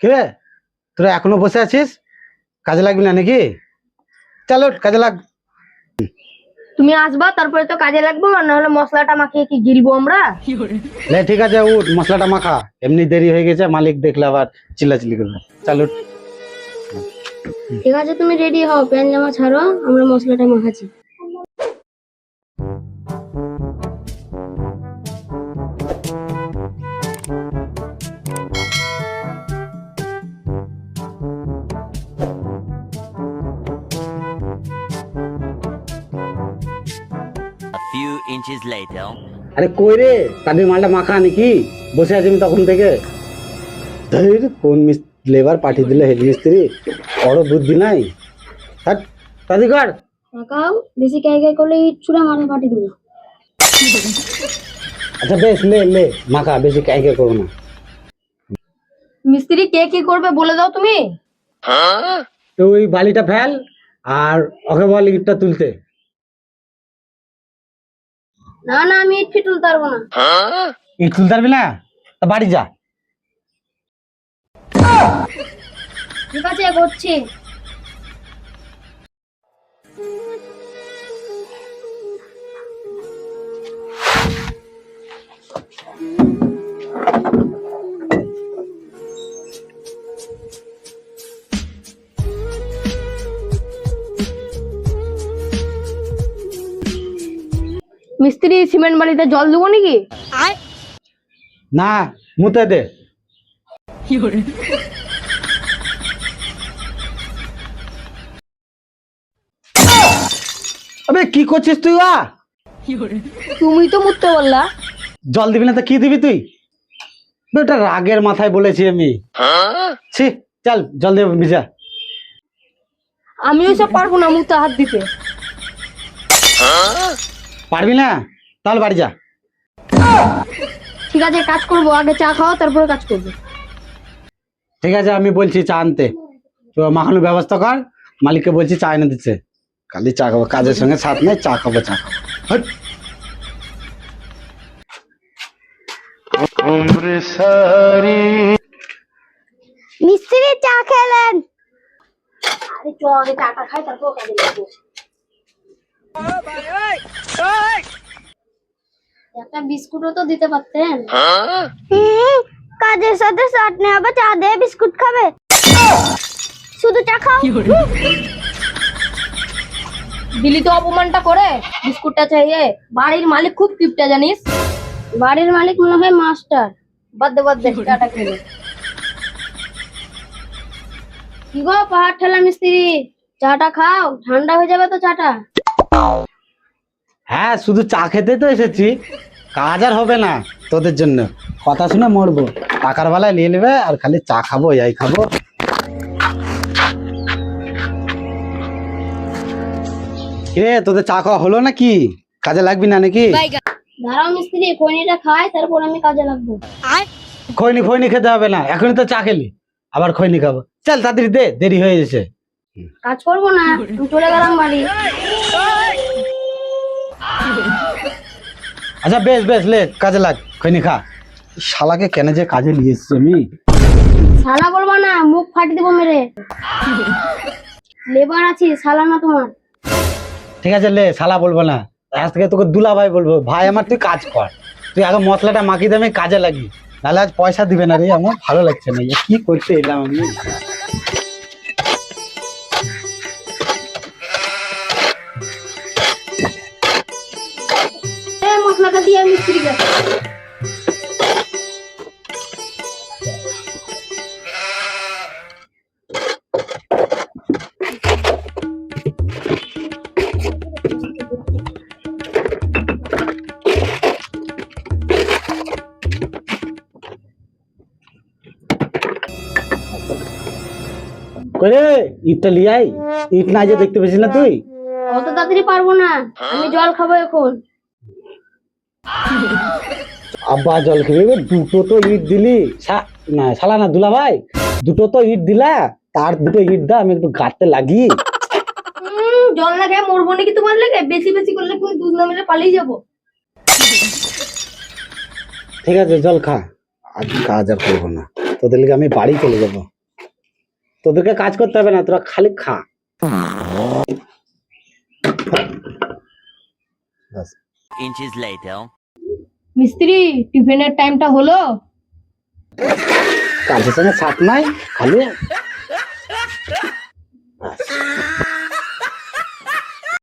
কি রে, তোরা এখনো বসে আছিস? কাজে লাগবি না নাকি? চল ওঠ, কাজে লাগ। তুমি আসবা তারপরে তো কাজে লাগবো, আর নাহলে মশলাটা মাখিয়ে কি গিলবো আমরা? লে ঠিক আছে, উঠ, মশলাটা মাখা। এমনি দেরি হয়ে গেছে, মালিক দেখলে আবার চিল্লাচিল্লি করবে। চল উঠ। ঠিক আছে, তুমি রেডি হও, প্যান্ট জামা ছাড়ো, আমরা মশলাটা মাখাচ্ছি। A few inches later. আরে কই রে, তাদের মালটা মাখা নাকি? বসে আছি আমি তখন থেকে। ধুর, কোন লেবার পাঠিয়ে দিলে হেড মিস্ত্রি, বড় বুদ্ধি নাই। হাট, তাদের কর। মাখাও, বেশি কাই কাই করলে ইট ছুঁড়ে মাথা ফাটিয়ে দেবো। আচ্ছা বেশ, লে লে মাখা, বেশি কাইকে করবো না। মিস্ত্রি কে কি করবে বলে দাও তুমি। তো ওই বালিটা ফেল, আর ওকে বল ইটটা তুলতে। না না, আমি ইট তুলতে পারবো না। ইট তুলতে পারবি না? তা বাড়ি যা। ঠিক আছে, করছি। মিস্ত্রি, সিমেন্ট বালিতে জল দেবো নাকি? না, মুতে দে। আবে কি করছিস তুই? তুমি তো মুততে বললা। জল দিবি না তো কি দিবি তুই? ওটা রাগের মাথায় বলেছি আমি। ছি, চল জল দে, ভিজা। আমি ওইসব পারবো না মুখতে হাত দিতে। পারবি না? তাহলে বাড়ি যা। ঠিক আছে, কাজ করবো, আগে চা খাও তারপরে কাজ করবো। ঠিক আছে, আমি বলছি চা আনতে। তো মাখানোর ব্যবস্থা কর, মালিককে বলছি চা এনে দিচ্ছে। খালি চা খাবো, কাজের সঙ্গে সাথ নেই, চা খাবো চা খাবো। হট। মিস্ত্রি চা খেলেন? আরে চল, আগে চাটা খাই তারপর কাজে লাগবো। একটা বিস্কুটও তো দিতে পারতেন। কাজের সাথে চাটনি হবে, চা দিয়ে বিস্কুট খাবে? শুধু চা খাও। দিলি তো অপমানটা করে, বিস্কুটটা চাইয়ে। বাড়ির মালিক খুব কিপটা জানিস। বাড়ির মালিক মনে হয় মাস্টার। বাদ দে চাটা খেলে। কি গো পাহাড় ঠেলা মিস্ত্রি, চাটা খাও, ঠান্ডা হয়ে যাবে তো চাটা। হ্যাঁ, শুধু চা খেতে তো এসেছি, কাজ আর হবে না তোদের জন্য। কথা শুনে মরবো, টাকার বেলায় নিয়ে নেবে আর খালি চা খাবো, এই খাবো। কে তোদের চা খাওয়া হলো নাকি? কাজে লাগবি না নাকি? দাঁড়াও মিস্ত্রি, খৈনিটা খাই তারপর আমি কাজে লাগবো। খৈনি খেতে হবে না, এখনই তো চা খেলি, আবার খৈনি খাবো। চল তাড়াতাড়ি দে, দেরি হয়ে গেছে। কাজ করবো না, আমি চলে গেলাম বাড়ি। আচ্ছা বেশ বেশ, লে কাজে লাগ, খৈনি খা। শালাকে কেন যে কাজে নিয়ে এসছি আমি। শালা বলবো না, মুখ ফাটি দেবো মেরে। লেবার আছি, শালা না তোমার। ঠিক আছে, লে শালা বলবো না, আজ থেকে তোকে দুলা ভাই বলবো। ভাই আমার, তুই কাজ কর, তুই আগে মশলাটা মাখিয়ে দে, আমি কাজে লাগি। নাহলে আজ পয়সা দিবে না রে, আমার ভালো লাগছে না, কি করতে এলাম আমি। মশলাটা দিয়ে মিস্ত্রি গেছে। করে ইটটা লিয়ে আই, ইট না যে দেখতে পেয়েছিস না তুই? অত তাড়াতাড়ি পারবো না, আমি জল খাবো এখন। আব্বা জল খেয়ে দুটো তো ইট দিলি। না শালা না, দুলা ভাই, দুটো তো ইট দিলা, তার দুটো ইট দা, আমি একটু গাঁটতে লাগি। জল না খেয়ে মরবো নাকি তোমার লেগে? বেশি বেশি করলে তুমি দুধ না মেরে পালিয়ে যাবো। ঠিক আছে, জল খা, আজ কাজ আর করবো না। তোদের লিগে আমি বাড়ি চলে যাব, তোদেরকে কাজ করতে হবে না, তোরা খালি খা। ব্যাস। Inches later. মিস্ত্রি, টিফিনের টাইমটা হলো? কাজের সঙ্গে সাথ নাই খালি। ব্যাস।